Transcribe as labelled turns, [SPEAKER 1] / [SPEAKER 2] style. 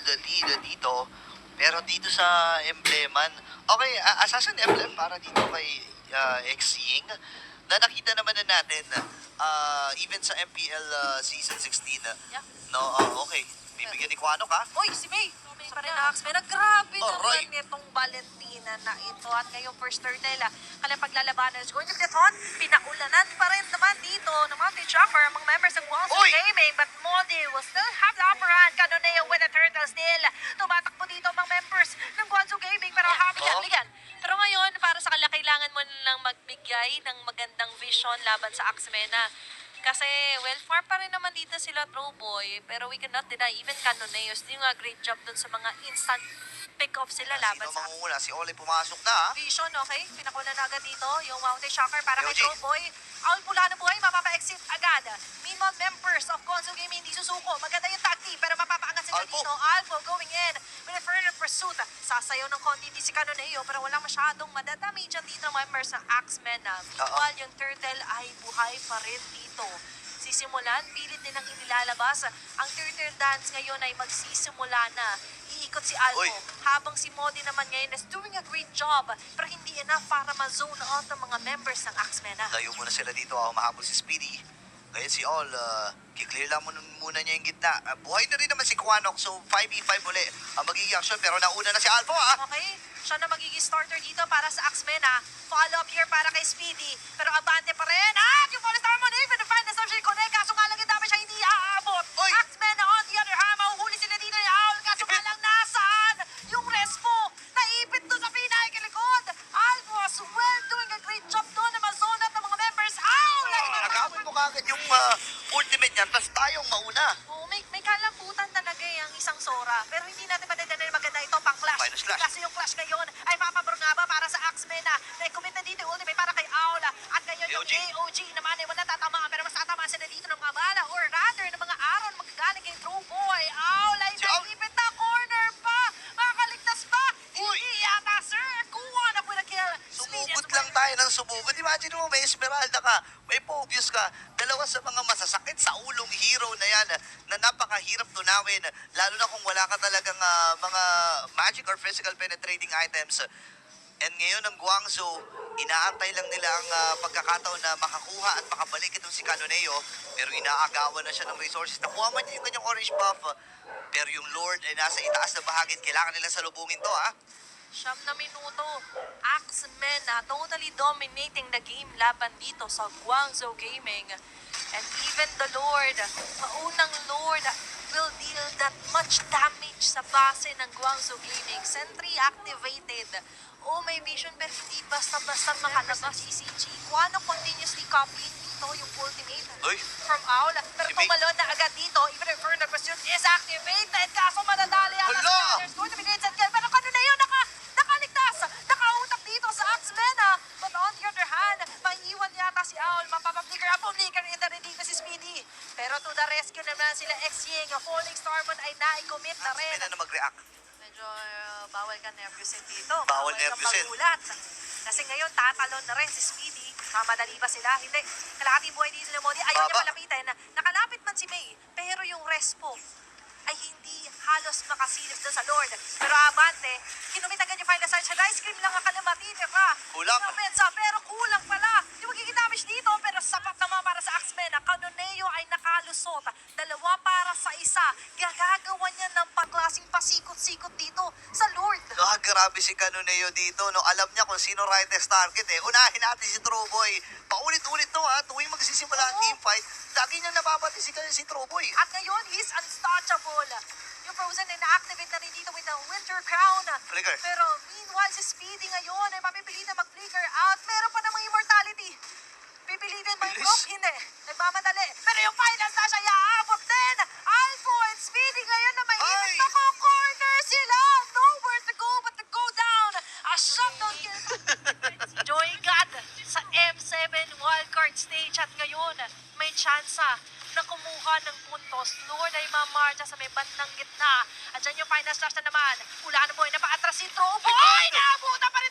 [SPEAKER 1] the lead dito. Pero dito sa embleman, okay, Assassin Emblem para dito kay X-Ying, na nakita naman na natin, even sa MPL Season 16,
[SPEAKER 2] Yeah.
[SPEAKER 1] no, okay, bibigyan ni Kwano ka?
[SPEAKER 2] Uy, si May! Pa rin na Axmena. Grabe
[SPEAKER 1] Aray!
[SPEAKER 2] naman nitong Valentina na ito. At ngayong first turtle, kanilang paglalabanan is going to get on. Pinaulanan pa rin naman dito ng mga T-Chopper, mga members ng Guangzhou
[SPEAKER 1] Uy!
[SPEAKER 2] Gaming. But Modi will still have the upper hand. Canoneo with the turtle still. Tumatakbo dito mga members ng Guangzhou Gaming. Pero
[SPEAKER 1] Oh.
[SPEAKER 2] Ligan. Pero ngayon, para sa kanila, kailangan mo lang magbigay ng magandang vision laban sa Axmena. Kasi, well, far pa rin naman dito sila Throwboy, pero we cannot deny, even Canoneos, yung great job dun sa mga instant pick-off sila laban
[SPEAKER 1] Sino
[SPEAKER 2] sa
[SPEAKER 1] mangunguna? Si Ole pumasok na,
[SPEAKER 2] Vision, okay? Pinakuna na agad dito, yung Mountain Shocker para kay
[SPEAKER 1] Yoji.
[SPEAKER 2] Throwboy. Aul pula na buhay, mapapa-exit agad. Meanwhile, members of Guangzhou Gaming hindi susuko. Maganda yung tag team, pero mapapaangat sila
[SPEAKER 1] Alpo.
[SPEAKER 2] dito. Alpo going in with a further pursuit. Sasayaw ng konti si Canoneo, pero walang masyadong madadamage dito ng members ng Axemen. Meanwhile, yung Turtle ay buhay pa rin dito. Sisimulan, pilit nilang inilalabas. Ang Turtle Dance ngayon ay magsisimula na. Iikot si Alpo.
[SPEAKER 1] Uy.
[SPEAKER 2] Habang si Modi naman ngayon is doing a great job. Pero hindi enough para ma-zone out ang mga members ng Axmena.
[SPEAKER 1] tayo muna sila dito, mahabol si Speedy. Ngayon si All, kiklear lang muna niya yung gitna. Buhay na rin naman si Kwanok, so 5v5 uli ang magiging action, pero nauna na si Alpo,
[SPEAKER 2] Okay? Siya na magiging starter dito para sa Axmena. Follow up here para kay Speedy. Pero abante pa rin. Yung Polestar mo na even the final subject connect. Kaso nga lang yung dami siya hindi aabot.
[SPEAKER 1] Uy!
[SPEAKER 2] Axmena on the other hand. Mahuhuli sila dito ni Owl. Kaso nga lang nasaan yung respo. Naipit to sa pinakalikod. Alpo as well doing a great job doon na ma-zone out ng mga members. Owl!
[SPEAKER 1] Nagamit mo kagad yung ultimate niyan, tapos tayong mauna.
[SPEAKER 2] Oo, may kalambutan talaga ang isang Sora. Pero hindi natin madadala maganda ito pang clash.
[SPEAKER 1] Minus clash.
[SPEAKER 2] Kasi yung clash ngayon ay papabor nga ba para sa Axmena. Na-commit na dito ultimate para kay Aula. At ngayon yung
[SPEAKER 1] AOG.
[SPEAKER 2] AOG naman ay wala tatamaan. Pero mas tatamaan sila dito ng mga bala or rather ng mga aron magagaling kay True Boy. Aula ay
[SPEAKER 1] Si Aul-
[SPEAKER 2] naipit na corner pa. Makakaligtas pa.
[SPEAKER 1] Uy!
[SPEAKER 2] Hindi yata sir. Kuha na with a kill.
[SPEAKER 1] Sumugod lang tayo ng sumugod. Imagine mo, may Esmeralda ka, may Pobius ka, dalawa sa mga masasakit sa ulong hero na yan na napakahirap tunawin, lalo na kung wala ka talagang mga magic or physical penetrating items. And ngayon ang Guangzhou, inaantay lang nila ang pagkakataon na makakuha at makabalik itong si Canoneo, pero inaagawan na siya ng resources. Nakuha man niya yung kanyang orange buff, pero yung Lord ay nasa itaas na bahagi. Kailangan nilang salubungin to,
[SPEAKER 2] Siyam na minuto. Axemen na totally dominating the game laban dito sa Guangzhou Gaming. And even the Lord, maunang Lord, will deal that much damage sa base ng Guangzhou Gaming. Sentry activated. Oh, may vision pero hindi basta-basta makalabas ng GCG. Wano continuously copying dito yung ultimate
[SPEAKER 1] Uy.
[SPEAKER 2] from Owl. Pero
[SPEAKER 1] Si May.
[SPEAKER 2] tumalon na agad dito. Even if Further Pursuit is activated. Kaso madadali ang
[SPEAKER 1] Hala!
[SPEAKER 2] There's going to be needs and kill. Pero kano na yun? Nakaligtas! Nakautak dito sa Axmena. But on the other hand, maiiwan yata si Owl. Mapapaplikar up flicker in the dito si Speedy. Pero to the rescue naman sila X-Ying. Falling Starmon ay na-commit na rin.
[SPEAKER 1] May na mag-react.
[SPEAKER 2] Medyo bawal ka nervyusin dito.
[SPEAKER 1] Bawal
[SPEAKER 2] ka
[SPEAKER 1] nervyusin.
[SPEAKER 2] magulat. Kasi ngayon, tatalon na rin si Speedy. Mamadali ba sila? Hindi. Kalahating buhay dito ng Modi. Ayaw niya
[SPEAKER 1] Baba.
[SPEAKER 2] malapitan. Nakalapit man si May. Pero yung respo ay hindi halos makasilip doon sa Lord. Pero abante, kinumit agad yung final search. Ice cream lang ang kalamatitira ka.
[SPEAKER 1] Kulang.
[SPEAKER 2] Sa Mensa, pero kulang pala. Yung magiging damage dito, pero sapat naman para sa Axemen. Canoneo ay nakalusot. Dalawa para sa isa. Gagagawa niya ng pagklaseng pasikot-sikot dito sa Lord.
[SPEAKER 1] Grabe si Canoneo dito, no? Alam niya kung sino rightest target, Unahin natin si Troboy. Paulit-ulit to, Tuwing magsisimula ang
[SPEAKER 2] Oo.
[SPEAKER 1] teamfight, lagi niyang nababati si Troboy.
[SPEAKER 2] At ngayon, he's unstoppable. Yung Frozen ay na-activate na rin dito with the Winter Crown.
[SPEAKER 1] Flicker.
[SPEAKER 2] Pero meanwhile, si Speedy ngayon ay mapipilitan mag-flicker out. Meron pa namang immortality. Pipilitin ba yung
[SPEAKER 1] Bilis.
[SPEAKER 2] Brook? Hindi. Nagmamadali. Pero yung final slash ay aabot din. Alpho and Speedy ngayon na may
[SPEAKER 1] Ay!
[SPEAKER 2] ibig corner sila. Nowhere to go but to go down. A shutdown kill. Joy God sa M7 wildcard stage at ngayon may tsansa na kumuha ng puntos. Lord ay mamarcha sa may bandang gitna. At dyan yung final slash na naman. Wala na boy, napaatras si Troboy. Naabutan pa rin